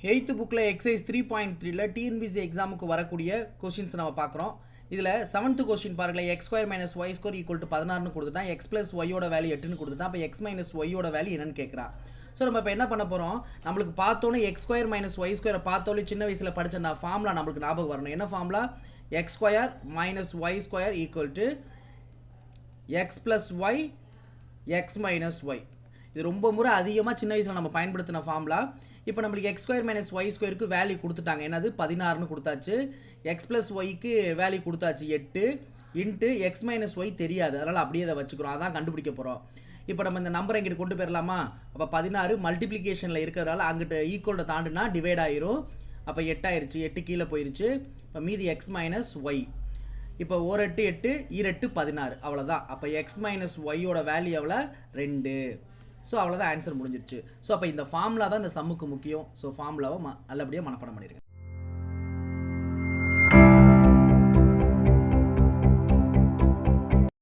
8th புக்கில் exercise 3.3ல TNPSC எக்ஸாமுக்கு வரக்கூடிய கொஷின்ஸ் நம்ம பார்க்குறோம். இதில் 7th கொஷின் பாருங்களேன், X square minus Y square equal to 16ன்னு கொடுத்துட்டான். எக்ஸ் ப்ளஸ் ஒய்யோட வேல்யூ 8ன்னு கொடுத்துட்டான். அப்போ எக்ஸ் மைனஸ் ஒய்யோட வேல்யூ என்னன்னு கேட்குறான். ஸோ நம்ம இப்போ என்ன பண்ண போகிறோம், நம்மளுக்கு பார்த்தோன்னே எக்ஸ் ஸ்கொயர் மைனஸ் ஒய் ஸ்கொயரை பார்த்தோன்னே சின்ன வயசில் படித்த நான் ஃபார்முலா நம்மளுக்கு ஞாபகம் வரணும். என்ன formula? X square minus Y square equal to X plus Y X minus Y. இது ரொம்ப முறை அதிகமாக சின்ன வயசில் நம்ம பயன்படுத்தின ஃபார்முலா. இப்போ நம்மளுக்கு எக்ஸ் ஸ்கொயர் மைனஸ் ஒய் ஸ்கொயருக்கு வேல்யூ கொடுத்துட்டாங்க. என்னது? 16ன்னு கொடுத்தாச்சு. எக்ஸ் ப்ளஸ் ஒய்க்கு வேல்யூ கொடுத்தாச்சு 8 இன்ட்டு எக்ஸ் மைனஸ் ஒய் தெரியாது, அதனால் அப்படியே அதை வச்சுக்கிறோம். அதான் கண்டுபிடிக்க போகிறோம். இப்போ நம்ம இந்த நம்பரை இங்கிட்டு கொண்டு போயிடலாமா? அப்போ 16 மல்டிப்ளிகேஷனில் இருக்கிறதால அங்கிட்ட ஈக்குவலை தாண்டுனா டிவைட் ஆயிரும். அப்போ 8 ஆயிடுச்சு, 8 கீழே போயிடுச்சு. இப்போ மீதி எக்ஸ் மைனஸ் ஒய். இப்போ 1 8 8 2 16 அவ்வளோதான். அப்போ எக்ஸ் மைனஸ் ஒய்யோட வேல்யூ எவ்வளோ? 2. ஸோ அவ்வளோதான், ஆன்சர் முடிஞ்சிருச்சு. ஸோ அப்போ இந்த ஃபார்முலா தான் இந்த சம்முக்கு முக்கியம். ஸோ ஃபார்முலாவை நல்லபடியாக மனப்பாடம் பண்ணிடுங்க.